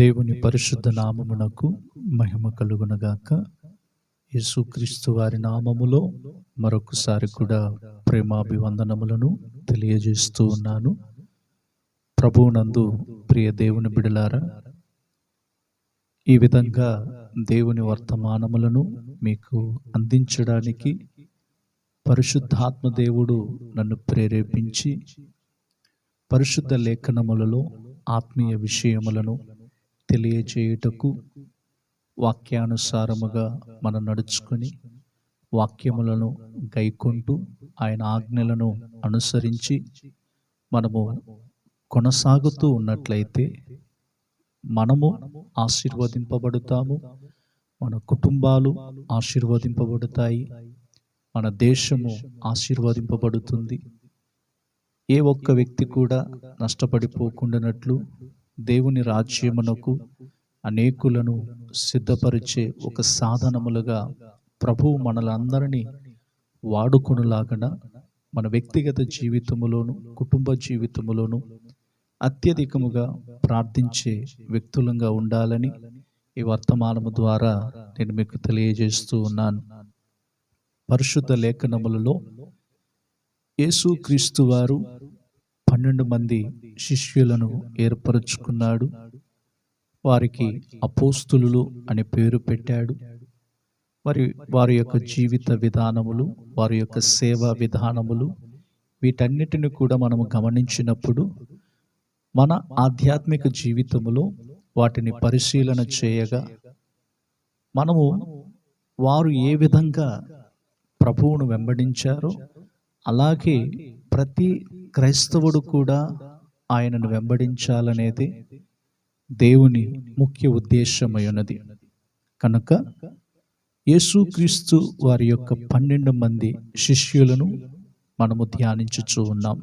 దేవుని పరిశుద్ధ నామమునకు మహిమ కలుగునగాక. యేసుక్రీస్తు వారి నామములో మరొకసారి కూడా ప్రేమాభివందనములను తెలియజేస్తూ ఉన్నాను. ప్రభువునందు ప్రియ దేవుని బిడలారా, ఈ విధంగా దేవుని వర్తమానములను మీకు అందించడానికి పరిశుద్ధాత్మ దేవుడు నన్ను ప్రేరేపించి పరిశుద్ధ లేఖనములలో ఆత్మీయ విషయములను తెలియజేయుటకు, వాక్యానుసారముగా మనం నడుచుకొని వాక్యములను గైకొంటూ ఆయన ఆజ్ఞలను అనుసరించి మనము కొనసాగుతూ ఉన్నట్లయితే మనము ఆశీర్వదింపబడతాము, మన కుటుంబాలు ఆశీర్వదింపబడతాయి, మన దేశము ఆశీర్వదింపబడుతుంది. ఏ ఒక్క వ్యక్తి కూడా నష్టపడిపోకుండానట్లు దేవుని రాజ్యమునకు అనేకులను సిద్ధపరిచే ఒక సాధనములుగా ప్రభువు మనలందరినీ వాడుకొనులాగన మన వ్యక్తిగత జీవితములోను కుటుంబ జీవితములోను అత్యధికముగా ప్రార్థించే వ్యక్తులంగా ఉండాలని ఈ వర్తమానము ద్వారా నేను మీకు తెలియజేస్తూ ఉన్నాను. పరిశుద్ధ లేఖనములలో యేసుక్రీస్తు వారు 12 మంది శిష్యులను ఏర్పరచుకున్నాడు. వారికి అపోస్తులులు అనే పేరు పెట్టాడు. వారి యొక్క జీవిత విధానములు, వారి యొక్క సేవా విధానములు, వీటన్నిటిని కూడా మనము గమనించినప్పుడు మన ఆధ్యాత్మిక జీవితములో వాటిని పరిశీలన చేయగా మనము వారు ఏ విధంగా ప్రభువును వెంబడించారో అలాగే ప్రతి క్రైస్తవుడు కూడా ఆయనను వెంబడించాలనేది దేవుని ముఖ్య ఉద్దేశమై ఉన్నది. కనుక యేసుక్రీస్తు వారి యొక్క 12 మంది శిష్యులను మనము ధ్యానించుచూ ఉన్నాం.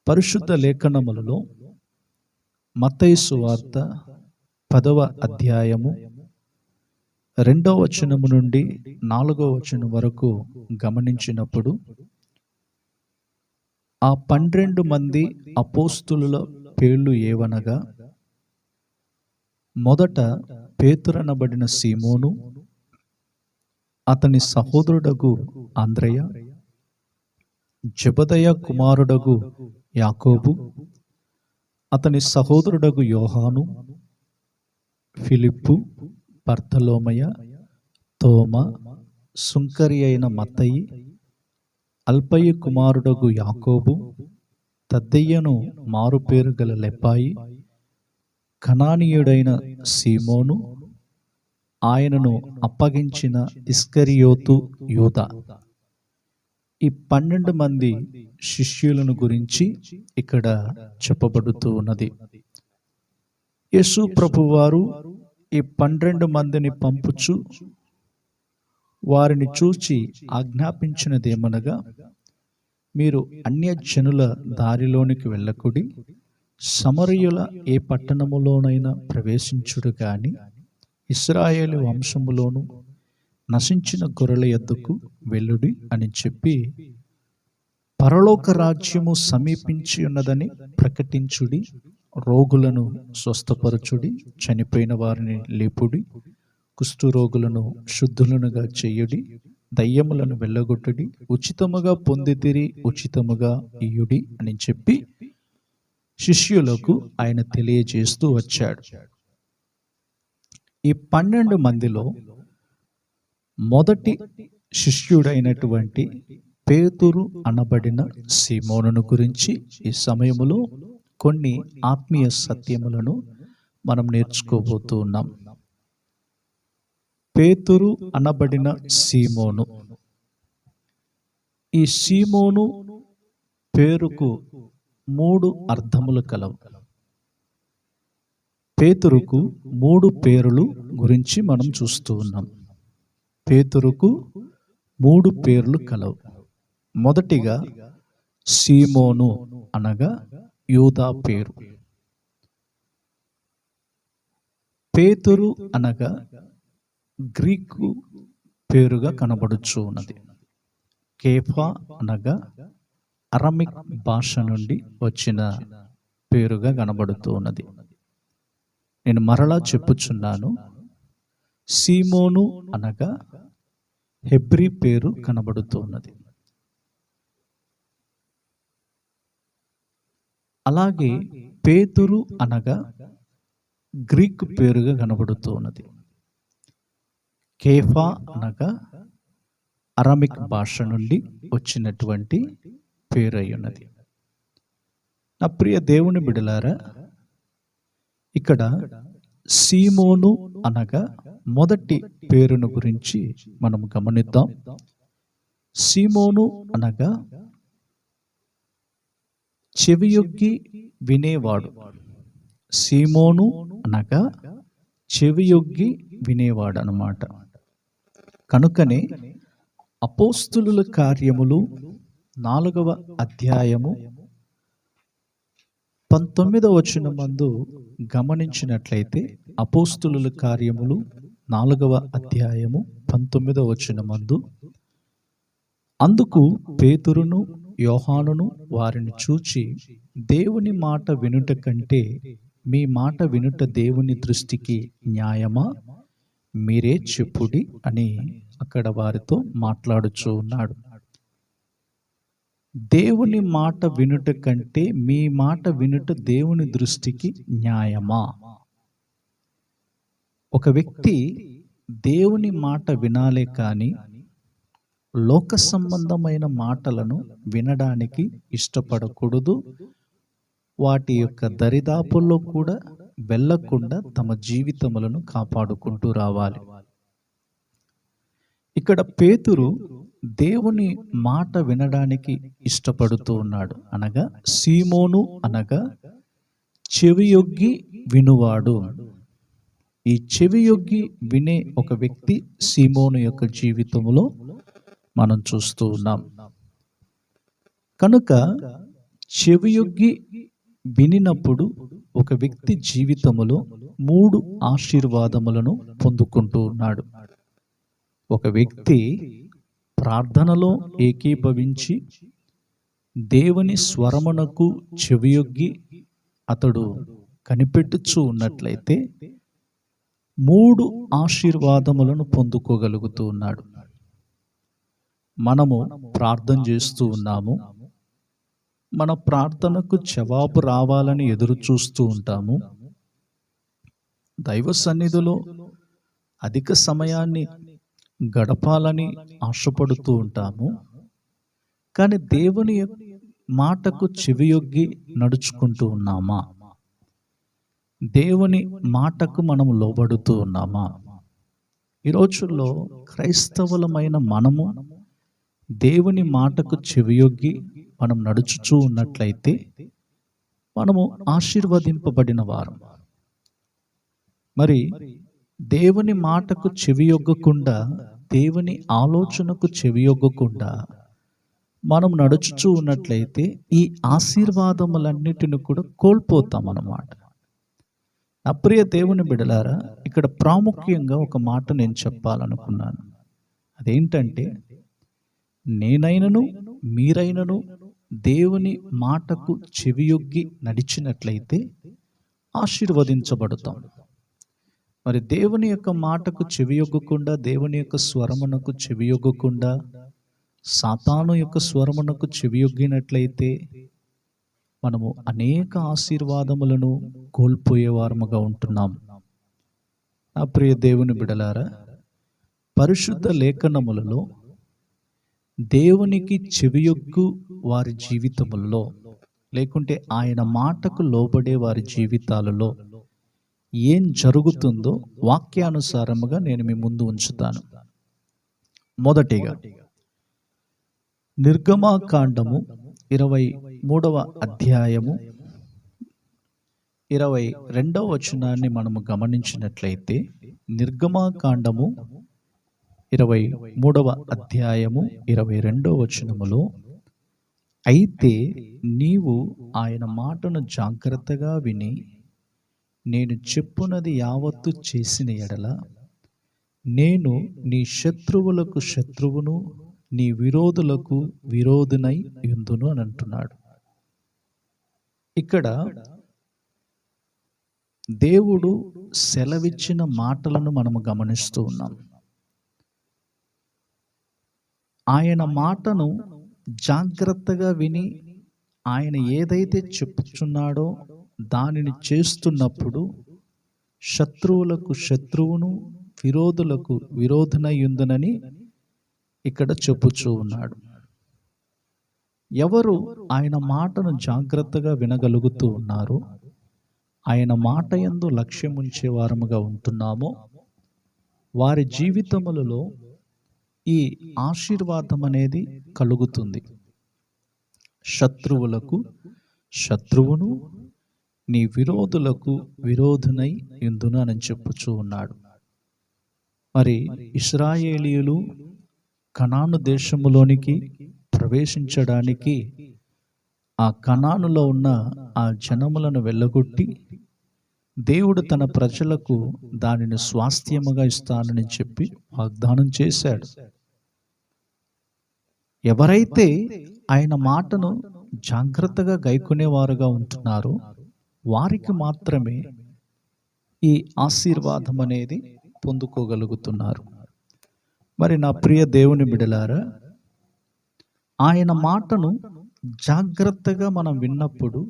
పరిశుద్ధ లేఖనములలో మత్తయి సువార్త 10వ అధ్యాయము 2వ వచనము నుండి 4వ వచనం వరకు గమనించినప్పుడు ఆ 12 మంది అపోస్తులుల పేర్లు ఏవనగా, మొదట పేతురనబడిన సీమోను, అతని సహోదరుడగు అంద్రెయ, జెబెదయి కుమారుడగు యాకోబు, అతని సహోదరుడగు యోహాను, ఫిలిప్పు, బర్తలోమయ, తోమా, సుంకరి అయిన మత్తయి, అల్ఫయి కుమారుడగు యాకోబు, తద్దెయ్యను మారుపేరు గల లెప్పాయి, కనానీయుడైన సీమోను, ఆయనను అప్పగించిన ఇస్కరియోతు యూదా. ఈ 12 మంది శిష్యులను గురించి ఇక్కడ చెప్పబడుతూ ఉన్నది. యేసు ప్రభువారు ఈ 12 మందిని పంపుచు వారిని చూచి ఆజ్ఞాపించినదేమనగా, మీరు అన్యజనుల దారిలోనికి వెళ్ళకుడి, సమరయుల ఏ పట్టణములోనైనా ప్రవేశించుడు గాని ఇశ్రాయేలు వంశములోను నశించిన గొర్రెల యొద్దకు వెళ్ళుడి అని చెప్పి, పరలోక రాజ్యము సమీపించి ఉన్నదని ప్రకటించుడి, రోగులను స్వస్థపరచుడి, చనిపోయిన వారిని లేపుడి, కుష్ఠరోగులను శుద్ధులనుగా చేయుడి, దయ్యములను వెళ్ళగొట్టుడి, ఉచితముగా పొందితిరి ఉచితముగా ఇయ్యుడి అని చెప్పి శిష్యులకు ఆయన తెలియజేస్తూ వచ్చాడు. ఈ 12 మందిలో మొదటి శిష్యుడైనటువంటి పేతురు అనబడిన సీమోనును గురించి ఈ సమయములో కొన్ని ఆత్మీయ సత్యములను మనం నేర్చుకోబోతూ ఉన్నాం. పేతురు అనబడిన సీమోను. ఈ సీమోను పేరుకు 3 అర్థములు కలవు. పేతురుకు 3 పేరులు గురించి మనం చూస్తూ ఉన్నాం. పేతురుకు 3 పేర్లు కలవు. మొదటిగా సీమోను అనగా యూదా పేరు. పేతురు అనగా గ్రీకు పేరుగా కనబడుచు ఉన్నది. కేఫా అనగా అరమిక్ భాష నుండి వచ్చిన పేరుగా కనబడుతూ ఉన్నది. నేను మరలా చెప్పుచున్నాను, సీమోను అనగా హెబ్రీ పేరు కనబడుతున్నది. అలాగే పేతురు అనగా గ్రీకు పేరుగా కనబడుతున్నది. కేఫా అనగా అరామిక్ భాష నుండి వచ్చినటువంటి పేరు అయ్యున్నది. నా ప్రియ దేవుని బిడలారా, ఇక్కడ సీమోను అనగా మొదటి పేరును గురించి మనం గమనిద్దాం. సీమోను అనగా చెవియొగ్గి వినేవాడు. సీమోను అనగా చెవియొగ్గి వినేవాడు అన్నమాట. కనుకనే అపోస్తులుల కార్యములు 4వ అధ్యాయము 19వ వచనమందు గమనించినట్లయితే, అపోస్తులుల కార్యములు 4వ అధ్యాయము 19వ వచనమందు, అందుకు పేతురును యోహానును వారిని చూచి, దేవుని మాట వినుట కంటే మీ మాట వినుట దేవుని దృష్టికి న్యాయమా? మీరే చెప్పుడి అని అక్కడ వారితో మాట్లాడుచూ ఉన్నాడు. దేవుని మాట వినుట కంటే మీ మాట వినుట దేవుని దృష్టికి న్యాయమా? ఒక వ్యక్తి దేవుని మాట వినాలే కానీ లోక సంబంధమైన మాటలను వినడానికి ఇష్టపడకూడదు. వాటి యొక్క దరిదాపుల్లో కూడా వెళ్ళకుండా తమ జీవితములను కాపాడుకుంటూ రావాలి. ఇక్కడ పేతురు దేవుని మాట వినడానికి ఇష్టపడుతూ ఉన్నాడు. అనగా సీమోను అనగా చెవియొగ్గి వినువాడు. ఈ చెవియొగ్గి వినే ఒక వ్యక్తి సీమోను యొక్క జీవితంలో మనం చూస్తూ ఉన్నాం. కనుక చెవియొగ్గి వినినప్పుడు ఒక వ్యక్తి జీవితములో 3 ఆశీర్వాదములను పొందుకుంటూ ఉన్నాడు. ఒక వ్యక్తి ప్రార్థనలో ఏకీభవించి దేవుని స్వరమునకు చెవియొగ్గి అతడు కనిపెట్టుచూ ఉన్నట్లయితే 3 ఆశీర్వాదములను పొందుకోగలుగుతూ ఉన్నాడు. మనము ప్రార్థన చేస్తూ ఉన్నాము. మన ప్రార్థనకు జవాబు రావాలని ఎదురు చూస్తూ ఉంటాము. దైవ సన్నిధిలో అధిక సమయాన్ని గడపాలని ఆశపడుతూ ఉంటాము. కానీ దేవుని మాటకు చెవియొగ్గి నడుచుకుంటూ ఉన్నామా? దేవుని మాటకు మనం లోబడుతూ ఉన్నామా? ఈ రోజుల్లో క్రైస్తవులమైన మనము దేవుని మాటకు చెవియొగ్గి మనం నడుచుచూ ఉన్నట్లయితే మనము ఆశీర్వదింపబడిన వారం. మరి దేవుని మాటకు చెవియొగ్గకుండా, దేవుని ఆలోచనకు చెవియొగ్గకుండా మనం నడుచుచూ ఉన్నట్లయితే ఈ ఆశీర్వాదములన్నిటిని కూడా కోల్పోతాం అన్నమాట. అప్రియ దేవుని బిడలారా, ఇక్కడ ప్రాముఖ్యంగా ఒక మాట నేను చెప్పాలనుకున్నాను. అదేంటంటే, నేనైనను మీరైనను దేవుని మాటకు చెవియొగ్గి నడిచినట్లయితే ఆశీర్వదించబడతాం. మరి దేవుని యొక్క మాటకు చెవియొగ్గకుండా, దేవుని యొక్క స్వరమునకు చెవియొగ్గకుండా, సాతాను యొక్క స్వరమునకు చెవియొగ్గినట్లయితే మనము అనేక ఆశీర్వాదములను కోల్పోయేవారముగా ఉంటున్నాం. నా ప్రియ దేవుని బిడలారా, పరిశుద్ధ లేఖనములలో దేవునికి చెవియొగ్గు వారి జీవితముల్లో, లేకుంటే ఆయన మాటకు లోబడే వారి జీవితాలలో ఏం జరుగుతుందో వాక్యానుసారముగా నేను మీ ముందు ఉంచుతాను. మొదటిగా నిర్గమాకాండము 23వ అధ్యాయము 22వ వచనాన్ని మనము గమనించినట్లయితే, నిర్గమాకాండము 23వ అధ్యాయము 22వ వచనములో, అయితే నీవు ఆయన మాటను జాగ్రత్తగా విని నేను చెప్పునది యావత్తు చేసిన ఎడల నేను నీ శత్రువులకు శత్రువును, నీ విరోధులకు విరోధునై యుందును అని అంటున్నాడు. ఇక్కడ దేవుడు సెలవిచ్చిన మాటలను మనము గమనిస్తూ ఉన్నాం. ఆయన మాటను జాగ్రత్తగా విని ఆయన ఏదైతే చెప్పుచున్నాడో దానిని చేస్తున్నప్పుడు శత్రువులకు శత్రువును, విరోధులకు విరోధునయుందునని ఇక్కడ చెప్పుచూ ఉన్నాడు. ఎవరు ఆయన మాటను జాగ్రత్తగా వినగలుగుతూ ఉన్నారో, ఆయన మాట యందు లక్ష్యముంచే వారముగా ఉంటున్నామో, వారి జీవితములలో ఈ ఆశీర్వాదం అనేది కలుగుతుంది. శత్రువులకు శత్రువును, నీ విరోధులకు విరోధునై ఇందును అని చెప్పుచూ ఉన్నాడు. మరి ఇశ్రాయేలీయులు కనాను దేశములోనికి ప్రవేశించడానికి ఆ కనానులో ఉన్న ఆ జనములను వెళ్ళగొట్టి దేవుడు తన ప్రజలకు దానిని స్వాస్థ్యముగా ఇస్తానని చెప్పి వాగ్దానం చేశాడు. ఎవరైతే ఆయన మాటను జాగ్రత్తగా గైకొనేవారుగా ఉంటున్నారో వారికి మాత్రమే ఈ ఆశీర్వాదం అనేది పొందుకోగలుగుతున్నారు. మరి నా ప్రియ దేవుని బిడ్డలారా, ఆయన మాటను జాగ్రత్తగా మనం విన్నప్పుడు,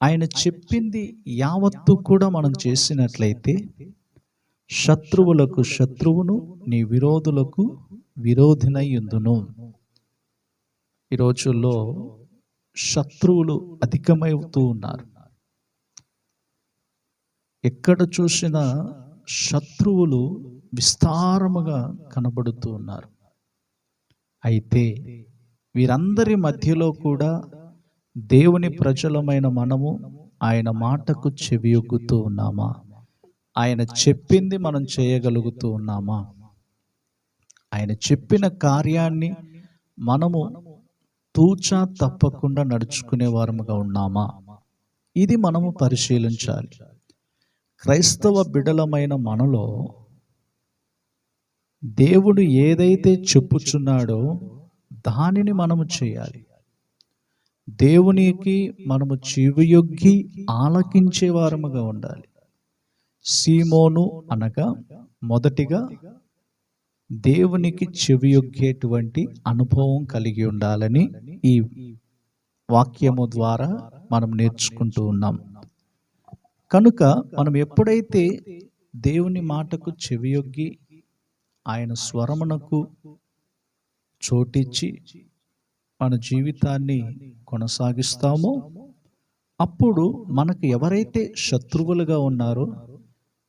ఆయన చెప్పింది యావత్తు కూడా మనం చేసినట్లయితే శత్రువులకు శత్రువును, నీ విరోధులకు విరోధినయుందును. ఈ రోజుల్లో శత్రువులు అధికమవుతూ ఉన్నారు. ఎక్కడ చూసినా శత్రువులు విస్తారముగా కనబడుతూ ఉన్నారు. అయితే వీరందరి మధ్యలో కూడా దేవుని ప్రజలమైన మనము ఆయన మాటకు చెవియొగ్గుతూ ఉన్నామా? ఆయన చెప్పింది మనం చేయగలుగుతూ ఉన్నామా? ఆయన చెప్పిన కార్యాన్ని మనము తూచా తప్పకుండా నడుచుకునే వారముగా ఉన్నామా? ఇది మనము పరిశీలించాలి. క్రైస్తవ బిడ్డలమైన మనలో దేవుడు ఏదైతే చెప్పుచున్నాడో దానిని మనము చేయాలి. దేవునికి మనము చెవియొగ్గి ఆలకించే వారముగా ఉండాలి. సీమోను అనగా మొదటిగా దేవునికి చెవియొగ్గేటువంటి అనుభవం కలిగి ఉండాలని ఈ వాక్యము ద్వారా మనం నేర్చుకుంటూ ఉన్నాం. కనుక మనం ఎప్పుడైతే దేవుని మాటకు చెవియొగ్గి ఆయన స్వరమునకు చోటిచ్చి మన జీవితాన్ని కొనసాగిస్తామో, అప్పుడు మనకు ఎవరైతే శత్రువులుగా ఉన్నారో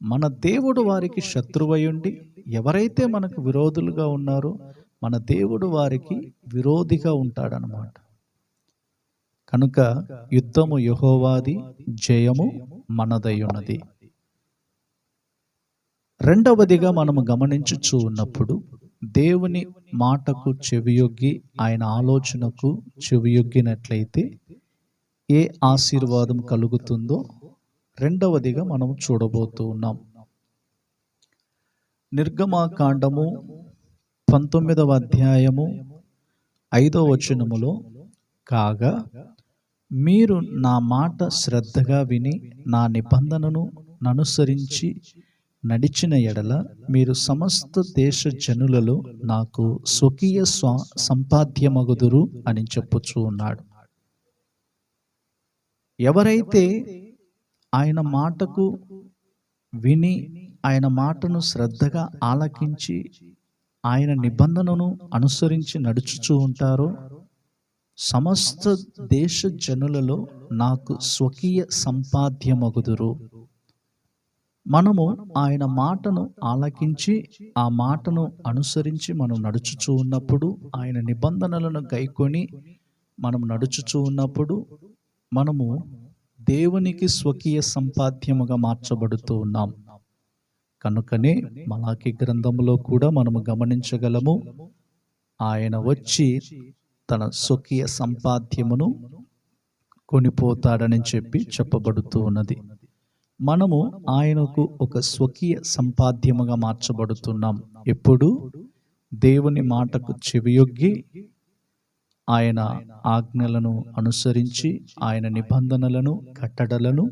మన దేవుడు వారికి శత్రువయుండి, ఎవరైతే మనకు విరోధులుగా ఉన్నారో మన దేవుడు వారికి విరోధిగా ఉంటాడనమాట. కనుక యుద్ధము యెహోవాది, జయము మనదయున్నది. రెండవదిగా మనము గమనించుచూ ఉన్నప్పుడు, దేవుని మాటకు చెవియొగ్గి ఆయన ఆలోచనకు చెవియొగ్గినట్లయితే ఏ ఆశీర్వాదం కలుగుతుందో రెండవదిగా మనం చూడబోతూ ఉన్నాం. నిర్గమాకాండము 19వ అధ్యాయము 5వ వచనములో, కాగా మీరు నా మాట శ్రద్ధగా విని నా నిబంధనను అనుసరించి నడిచిన ఎడల మీరు సమస్త దేశ జనులలో నాకు స్వకీయ సంపాద్యమగుదురు అని చెప్పుచూ ఉన్నాడు. ఎవరైతే ఆయన మాటకు విని ఆయన మాటను శ్రద్ధగా ఆలకించి ఆయన నిబంధనను అనుసరించి నడుచుచూ ఉంటారో సమస్త దేశ జనులలో నాకు స్వకీయ సంపాద్యమగుదురు. మనము ఆయన మాటను ఆలకించి ఆ మాటను అనుసరించి మనం నడుచుచూ ఉన్నప్పుడు, ఆయన నిబంధనలను గైకొని మనం నడుచుచూ ఉన్నప్పుడు మనము దేవునికి స్వకీయ సంపాద్యముగా మార్చబడుతూ ఉన్నాం. కనుకనే మలాకి గ్రంథములో కూడా మనము గమనించగలము, ఆయన వచ్చి తన స్వకీయ సంపాద్యమును కొనిపోతాడని చెప్పబడుతూ ఉన్నది. మనము ఆయనకు ఒక స్వకీయ సంపాద్యముగా మార్చబడుతున్నాం. ఎప్పుడు దేవుని మాటకు చెవియొగ్గి ఆయన ఆజ్ఞలను అనుసరించి ఆయన నిబంధనలను కట్టడలను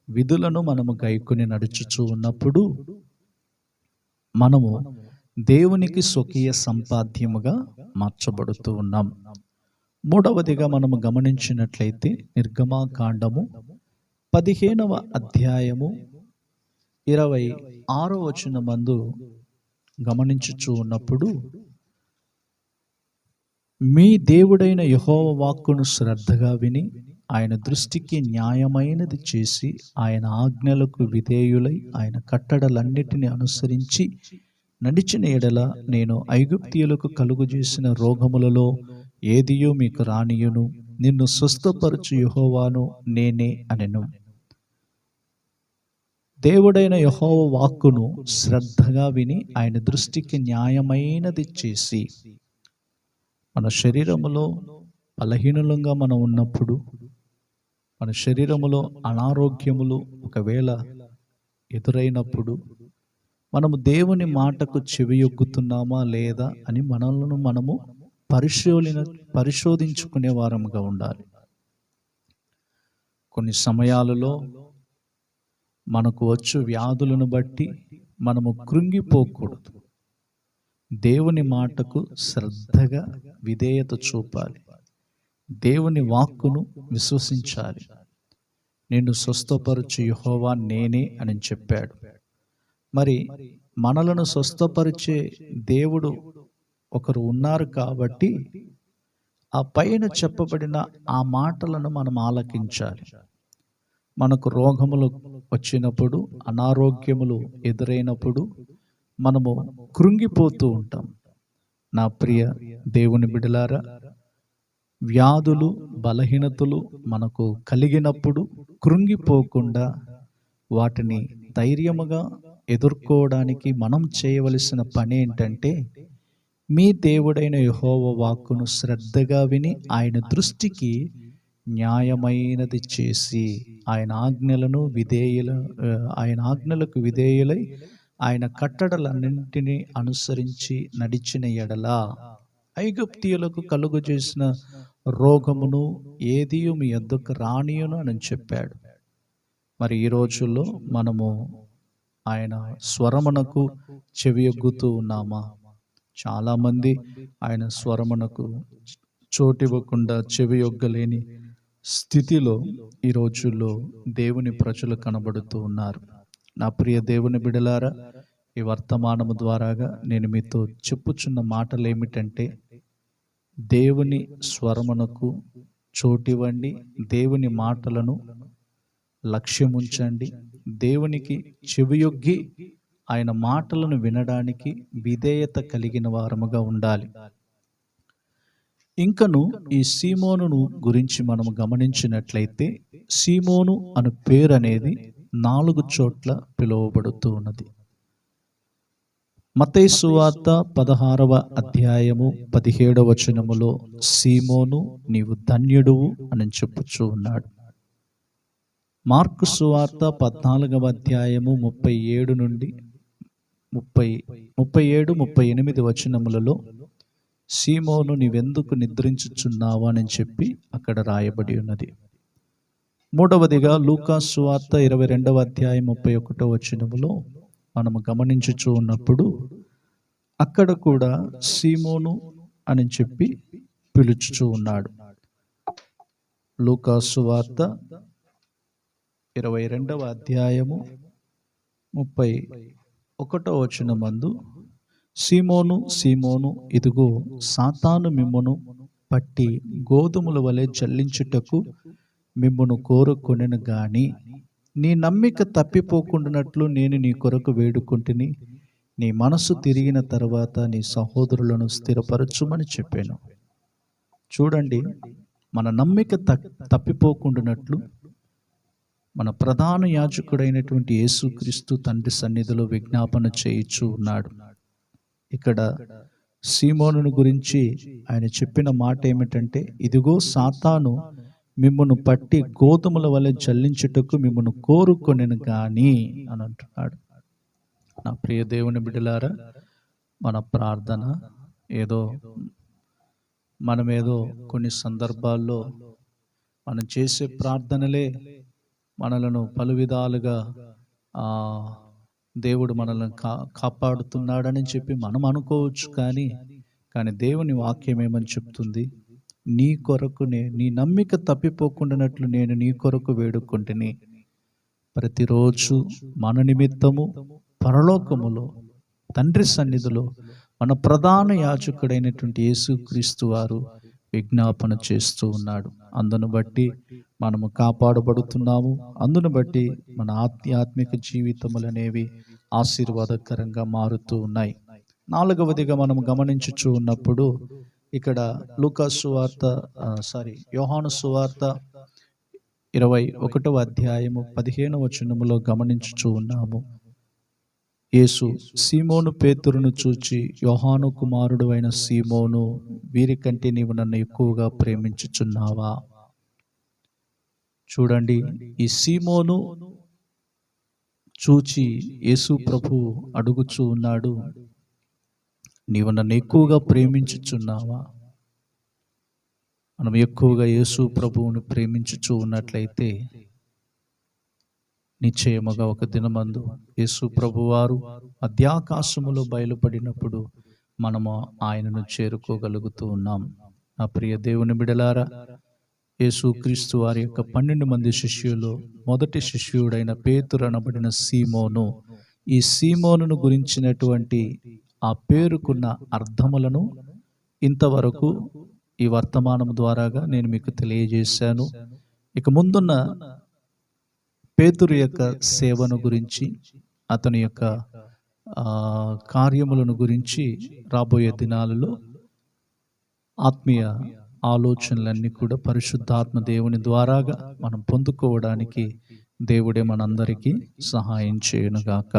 విధులను మనము గైకొని నడుచుచూ ఉన్నప్పుడు మనము దేవునికి స్వకీయ సంపాద్యముగా మార్చబడుతూ ఉన్నాం. మూడవదిగా మనము గమనించినట్లయితే నిర్గమాకాండము 15వ అధ్యాయము 26వ వచనమందు గమనించుచూ ఉన్నప్పుడు, మీ దేవుడైన యెహోవా వాక్కును శ్రద్ధగా విని ఆయన దృష్టికి న్యాయమైనది చేసి ఆయన ఆజ్ఞలకు విధేయులై ఆయన కట్టడలన్నిటిని అనుసరించి నడిచిన ఎడల నేను ఐగుప్తీయులకు కలుగజేసిన రోగములలో ఏదియో మీకు రానియును, నిన్ను స్వస్థపరచు యెహోవాను నేనే అనెను. దేవుడైన యెహోవా వాక్కును శ్రద్ధగా విని ఆయన దృష్టికి న్యాయమైనది చేసి, మన శరీరములో బలహీనులంగా మనం ఉన్నప్పుడు, మన శరీరములో అనారోగ్యములు ఒకవేళ ఎదురైనప్పుడు, మనము దేవుని మాటకు చెవియొగ్గుతున్నామా లేదా అని మనల్ని మనము పరిశోధించుకునే వారముగా ఉండాలి. కొన్ని సమయాలలో మనకు వచ్చు వ్యాధులను బట్టి మనము కృంగిపోకూడదు. దేవుని మాటకు శ్రద్ధగా విధేయత చూపాలి. దేవుని వాక్కును విశ్వసించాలి. నిన్ను స్వస్థపరచు యెహోవా నేనే అని చెప్పాడు. మరి మనలను స్వస్థపరిచే దేవుడు ఒకరు ఉన్నారు కాబట్టి ఆ పైన చెప్పబడిన ఆ మాటలను మనం ఆలకించాలి. మనకు రోగములు వచ్చినప్పుడు, అనారోగ్యములు ఎదురైనప్పుడు మనము కృంగిపోతూ ఉంటాం. నా ప్రియ దేవుని బిడ్డలారా, వ్యాధులు బలహీనతలు మనకు కలిగినప్పుడు కృంగిపోకుండా వాటిని ధైర్యముగా ఎదుర్కోవడానికి మనం చేయవలసిన పని ఏంటంటే, మీ దేవుడైన యెహోవా వాక్కును శ్రద్ధగా విని ఆయన దృష్టికి న్యాయమైనది చేసి ఆయన ఆజ్ఞలకు విధేయులై ఆయన కట్టడలన్నింటినీ అనుసరించి నడిచిన ఎడల ఐగుప్తీయులకు కలుగు చేసిన రోగమును ఏదియు మీ యొద్దకు రానియును అని చెప్పాడు. మరి ఈ రోజుల్లో మనము ఆయన స్వరమునకు చెవియొగ్గుతూ ఉన్నామా? చాలామంది ఆయన స్వరమునకు చోటివ్వకుండా చెవియొగ్గలేని స్థితిలో ఈ రోజుల్లో దేవుని ప్రజలు కనబడుతూ ఉన్నారు. నా ప్రియ దేవుని బిడలారా, ఈ వర్తమానము ద్వారాగా నేను మీతో చెప్పుచున్న మాటలు ఏమిటంటే, దేవుని స్వరమునకు చోటివ్వండి, దేవుని మాటలను లక్ష్యముంచండి, దేవునికి చెవియొగ్గి ఆయన మాటలను వినడానికి విధేయత కలిగిన వారముగా ఉండాలి. ఇంకను ఈ సీమోనును గురించి మనము గమనించినట్లయితే, సీమోను అను పేరు అనేది 4 చోట్ల పిలువబడుతూ ఉన్నది. మత్తయి సువార్త 16వ అధ్యాయము 17వ వచనములో సీమోను నీవు ధన్యుడువు అని చెప్పుచూ ఉన్నాడు. మార్కు సువార్త 14వ అధ్యాయము 37 నుండి 37-38 వచనములలో సీమోను నీవెందుకు నిద్రించుచున్నావా అని చెప్పి అక్కడ రాయబడి ఉన్నది. మూడవదిగా లూకా సువార్త 22వ అధ్యాయం 31వ వచనములో మనము గమనించుచూ ఉన్నప్పుడు అక్కడ కూడా సీమోను అని చెప్పి పిలుచుచూ ఉన్నాడు. లూకా సువార్త 22వ అధ్యాయము 31వ వచనమందు సీమోను సీమోను, ఇదిగో సాతాను మిమ్మును పట్టి గోధుమల వలె జల్లించుటకు మిమ్మును కోరుకొనెను గాని నీ నమ్మిక తప్పిపోకుండానట్లు నేను నీ కొరకు వేడుకుంటుని, నీ మనసు తిరిగిన తర్వాత నీ సహోదరులను స్థిరపరచుమని చెప్పాను. చూడండి, మన నమ్మిక తప్పిపోకుండానట్లు మన ప్రధాన యాజకుడైనటువంటి యేసుక్రీస్తు తండ్రి సన్నిధిలో విజ్ఞాపన చేయుచూ ఉన్నాడు. ఇక్కడ సీమోనును గురించి ఆయన చెప్పిన మాట ఏమిటంటే, ఇదిగో సాతాను మిమ్మును పట్టి గోధుమల వలె జల్లించుటకు మిమ్మును కోరుకొనెను గాని అని అంటున్నాడు. నా ప్రియ దేవుని బిడ్డలారా, మన ప్రార్థన మనమేదో కొన్ని సందర్భాల్లో మనం చేసే ప్రార్థనలే మనలను పలు విధాలుగా ఆ, దేవుడు మనల్ని కాపాడుతున్నాడని చెప్పి మనం అనుకోవచ్చు. కానీ దేవుని వాక్యం ఏమని చెప్తుంది? నీ కొరకు నీ నమ్మిక తప్పిపోకుండానట్లు నేను నీ కొరకు వేడుకుంటుని. ప్రతిరోజు మన నిమిత్తము పరలోకములో తండ్రి సన్నిధిలో మన ప్రధాన యాజకుడైనటువంటి యేసుక్రీస్తు వారు విజ్ఞాపన చేస్తూ ఉన్నాడు. అందును బట్టి మనము కాపాడబడుతున్నాము. అందును బట్టి మన ఆధ్యాత్మిక జీవితములు అనేవి ఆశీర్వాదకరంగా మారుతూ ఉన్నాయి. నాలుగవదిగా మనం గమనించుచూ ఉన్నప్పుడు ఇక్కడ యోహాను సువార్త 21వ అధ్యాయము 15వ వచనములో గమనించుచూ ఉన్నాము. యేసు సీమోను పేతురును చూచి, యోహాను కుమారుడు అయిన సీమోను, వీరికంటే నీవు నన్ను ఎక్కువగా ప్రేమించుచున్నావా? చూడండి, ఈ సీమోను చూచి యేసు ప్రభు అడుగుచూ ఉన్నాడు, నీవు నన్ను ఎక్కువగా ప్రేమించుచున్నావా? మనం ఎక్కువగా యేసు ప్రభువుని ప్రేమించుచూ ఉన్నట్లయితే నిశ్చయముగా ఒక దినమందు యేసు ప్రభువారు మధ్యాకాశములో బయలుపడినప్పుడు మనము ఆయనను చేరుకోగలుగుతూ ఉన్నాం. నా ప్రియ దేవుని బిడలారా, యేసుక్రీస్తు వారి యొక్క 12 మంది శిష్యులు మొదటి శిష్యుడైన పేతురు అనబడిన సీమోను, ఈ సీమోనును గురించినటువంటి ఆ పేరుకున్న అర్థములను ఇంతవరకు ఈ వర్తమానం ద్వారాగా నేను మీకు తెలియజేశాను. ఇక ముందున్న పేతురు యొక్క సేవను గురించి, అతని యొక్క కార్యములను గురించి రాబోయే దినాలలో ఆత్మీయ ఆలోచనలన్నీ కూడా పరిశుద్ధాత్మ దేవుని ద్వారాగా మనం పొందుకోవడానికి దేవుడే మనందరికీ సహాయం చేయునుగాక.